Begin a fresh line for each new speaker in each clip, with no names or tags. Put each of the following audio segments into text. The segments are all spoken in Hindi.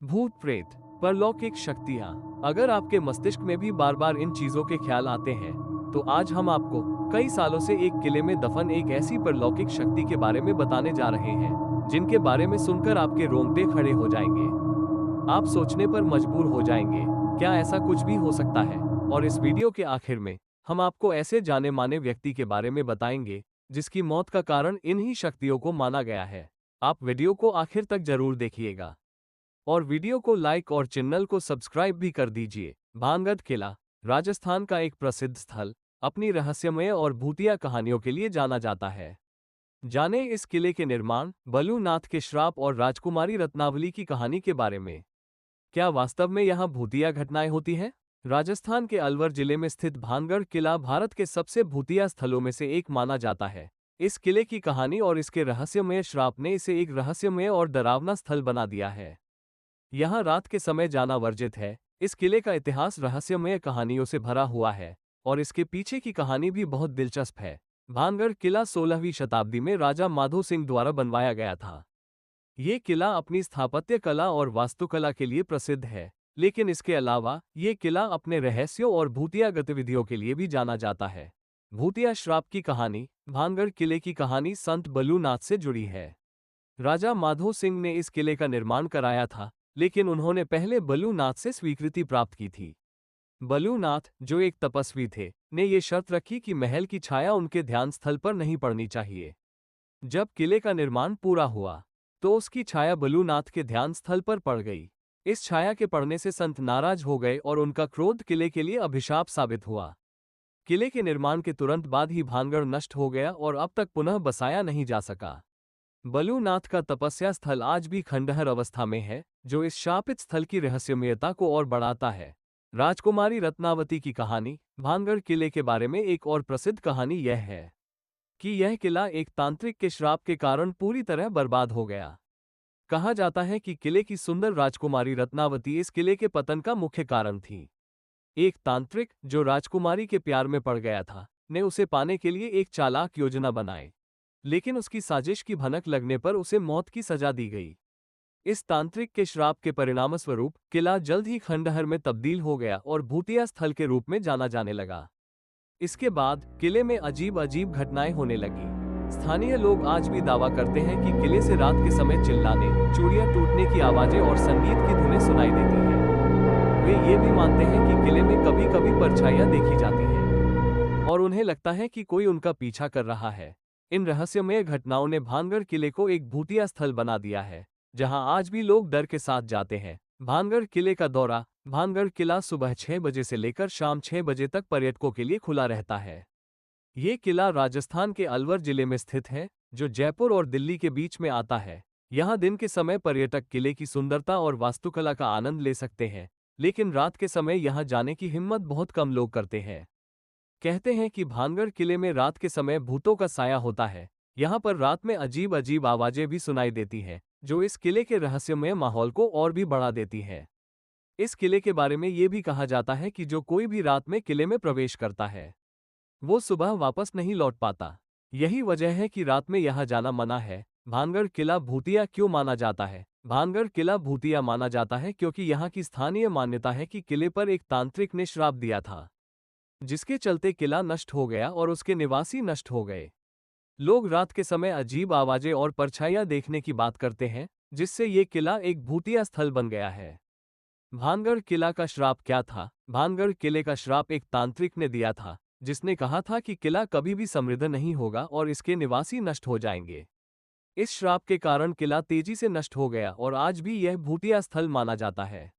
भूत प्रेत, परलौकिक शक्तियाँ। अगर आपके मस्तिष्क में भी बार बार इन चीजों के ख्याल आते हैं, तो आज हम आपको कई सालों से एक किले में दफन एक ऐसी परलौकिक शक्ति के बारे में बताने जा रहे हैं, जिनके बारे में सुनकर आपके रोंगटे खड़े हो जाएंगे। आप सोचने पर मजबूर हो जाएंगे, क्या ऐसा कुछ भी हो सकता है? और इस वीडियो के आखिर में हम आपको ऐसे जाने माने व्यक्ति के बारे में बताएंगे, जिसकी मौत का कारण इन्हीं शक्तियों को माना गया है। आप वीडियो को आखिर तक जरूर देखिएगा और वीडियो को लाइक और चैनल को सब्सक्राइब भी कर दीजिए। भानगढ़ किला राजस्थान का एक प्रसिद्ध स्थल अपनी रहस्यमय और भूतिया कहानियों के लिए जाना जाता है। जाने इस किले के निर्माण, बलूनाथ के श्राप और राजकुमारी रत्नावली की कहानी के बारे में। क्या वास्तव में यहाँ भूतिया घटनाएं होती हैं? राजस्थान के अलवर जिले में स्थित भानगढ़ किला भारत के सबसे भूतिया स्थलों में से एक माना जाता है। इस किले की कहानी और इसके रहस्यमय श्राप ने इसे एक रहस्यमय और डरावना स्थल बना दिया है। यहाँ रात के समय जाना वर्जित है। इस किले का इतिहास रहस्यमय कहानियों से भरा हुआ है और इसके पीछे की कहानी भी बहुत दिलचस्प है। भानगढ़ किला 16वीं शताब्दी में राजा माधो सिंह द्वारा बनवाया गया था। ये किला अपनी स्थापत्य कला और वास्तुकला के लिए प्रसिद्ध है, लेकिन इसके अलावा ये किला अपने रहस्यों और भूतिया गतिविधियों के लिए भी जाना जाता है। भूतिया श्राप की कहानी। भानगढ़ किले की कहानी संत बलूनाथ से जुड़ी है। राजा माधो सिंह ने इस किले का निर्माण कराया था, लेकिन उन्होंने पहले बलूनाथ से स्वीकृति प्राप्त की थी। बलूनाथ, जो एक तपस्वी थे, ने ये शर्त रखी कि महल की छाया उनके ध्यान स्थल पर नहीं पड़नी चाहिए। जब किले का निर्माण पूरा हुआ, तो उसकी छाया बलूनाथ के ध्यान स्थल पर पड़ गई। इस छाया के पड़ने से संत नाराज हो गए और उनका क्रोध किले के लिए अभिशाप साबित हुआ। किले के निर्माण के तुरंत बाद ही भानगढ़ नष्ट हो गया और अब तक पुनः बसाया नहीं जा सका। बलूनाथ का तपस्या स्थल आज भी खंडहर अवस्था में है, जो इस शापित स्थल की रहस्यमयता को और बढ़ाता है। राजकुमारी रत्नावती की कहानी। भानगढ़ किले के बारे में एक और प्रसिद्ध कहानी यह है कि यह किला एक तांत्रिक के श्राप के कारण पूरी तरह बर्बाद हो गया। कहा जाता है कि किले की सुंदर राजकुमारी रत्नावती इस किले के पतन का मुख्य कारण थी। एक तांत्रिक, जो राजकुमारी के प्यार में पड़ गया था, ने उसे पाने के लिए एक चालाक योजना बनाई, लेकिन उसकी साजिश की भनक लगने पर उसे मौत की सजा दी गई। इस तांत्रिक के श्राप के परिणामस्वरूप किला जल्द ही खंडहर में तब्दील हो गया और भूतिया स्थल के रूप में जाना जाने लगा। इसके बाद किले में अजीब अजीब घटनाएं होने लगी। स्थानीय लोग आज भी दावा करते हैं कि किले से रात के समय चिल्लाने, चूड़ियां टूटने की आवाजें और संगीत की धुनें सुनाई देती हैं। वे ये भी मानते हैं कि किले में कभी कभी परछाइयां देखी जाती हैं और उन्हें लगता है कि कोई उनका पीछा कर रहा है। इन रहस्यमय घटनाओं ने भानगढ़ किले को एक भूतिया स्थल बना दिया है, जहां आज भी लोग डर के साथ जाते हैं। भानगढ़ किले का दौरा। भानगढ़ किला सुबह 6 बजे से लेकर शाम 6 बजे तक पर्यटकों के लिए खुला रहता है। ये किला राजस्थान के अलवर जिले में स्थित है, जो जयपुर और दिल्ली के बीच में आता है। यहाँ दिन के समय पर्यटक किले की सुंदरता और वास्तुकला का आनंद ले सकते हैं, लेकिन रात के समय यहाँ जाने की हिम्मत बहुत कम लोग करते हैं। कहते हैं कि भानगढ़ किले में रात के समय भूतों का साया होता है। यहाँ पर रात में अजीब अजीब आवाजें भी सुनाई देती हैं, जो इस किले के रहस्यमय माहौल को और भी बढ़ा देती है। इस किले के बारे में ये भी कहा जाता है कि जो कोई भी रात में किले में प्रवेश करता है, वो सुबह वापस नहीं लौट पाता। यही वजह है कि रात में यहाँ जाना मना है। भानगढ़ किला भूतिया क्यों माना जाता है? भानगढ़ किला भूतिया माना जाता है क्योंकि यहाँ की स्थानीय मान्यता है कि किले पर एक तांत्रिक ने श्राप दिया था, जिसके चलते किला नष्ट हो गया और उसके निवासी नष्ट हो गए। लोग रात के समय अजीब आवाजें और परछाइयां देखने की बात करते हैं, जिससे ये किला एक भूतिया स्थल बन गया है। भानगढ़ किला का श्राप क्या था? भानगढ़ किले का श्राप एक तांत्रिक ने दिया था, जिसने कहा था कि किला कभी भी समृद्ध नहीं होगा और इसके निवासी नष्ट हो जाएंगे। इस श्राप के कारण किला तेजी से नष्ट हो गया और आज भी यह भूतिया स्थल माना जाता है।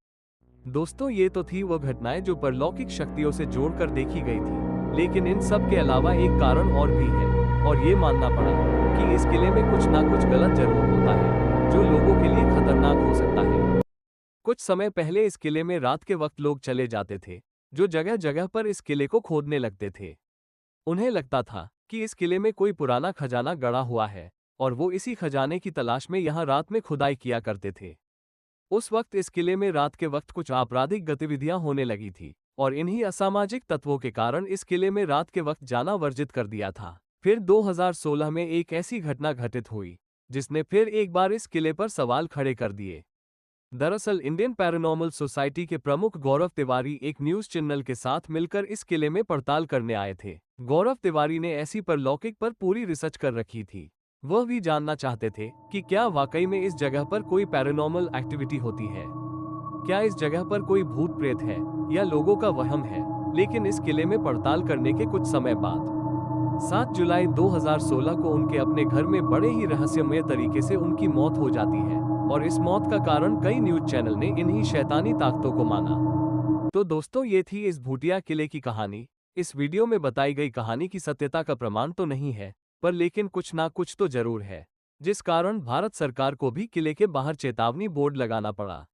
दोस्तों, ये तो थी वो घटनाएं जो परलौकिक शक्तियों से जोड़कर देखी गई थी, लेकिन इन सब के अलावा एक कारण और भी है, और ये मानना पड़ा कि इस किले में कुछ ना कुछ गलत जरूर होता है, जो लोगों के लिए खतरनाक हो सकता है। कुछ समय पहले इस किले में रात के वक्त लोग चले जाते थे, जो जगह जगह पर इस किले को खोदने लगते थे। उन्हें लगता था कि इस किले में कोई पुराना खजाना गड़ा हुआ है और वो इसी खजाने की तलाश में यहाँ रात में खुदाई किया करते थे। उस वक्त इस किले में रात के वक्त कुछ आपराधिक गतिविधियां होने लगी थी और इन्हीं असामाजिक तत्वों के कारण इस किले में रात के वक्त जाना वर्जित कर दिया था। फिर 2016 में एक ऐसी घटना घटित हुई, जिसने फिर एक बार इस किले पर सवाल खड़े कर दिए। दरअसल इंडियन पैरानॉर्मल सोसाइटी के प्रमुख गौरव तिवारी एक न्यूज चैनल के साथ मिलकर इस किले में पड़ताल करने आए थे। गौरव तिवारी ने ऐसी परलौकिक पर पूरी रिसर्च कर रखी थी। वह भी जानना चाहते थे कि क्या वाकई में इस जगह पर कोई पैरानॉर्मल एक्टिविटी होती है, क्या इस जगह पर कोई भूत प्रेत है या लोगों का वहम है। लेकिन इस किले में पड़ताल करने के कुछ समय बाद 7 जुलाई 2016 को उनके अपने घर में बड़े ही रहस्यमय तरीके से उनकी मौत हो जाती है और इस मौत का कारण कई न्यूज चैनल ने इन्हीं शैतानी ताकतों को माना। तो दोस्तों, ये थी इस भूतिया किले की कहानी। इस वीडियो में बताई गई कहानी की सत्यता का प्रमाण तो नहीं है, पर लेकिन कुछ ना कुछ तो जरूर है, जिस कारण भारत सरकार को भी किले के बाहर चेतावनी बोर्ड लगाना पड़ा।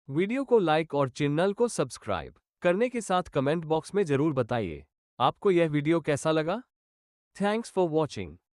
वीडियो को लाइक और चैनल को सब्सक्राइब करने के साथ कमेंट बॉक्स में जरूर बताइए आपको यह वीडियो कैसा लगा। Thanks for watching.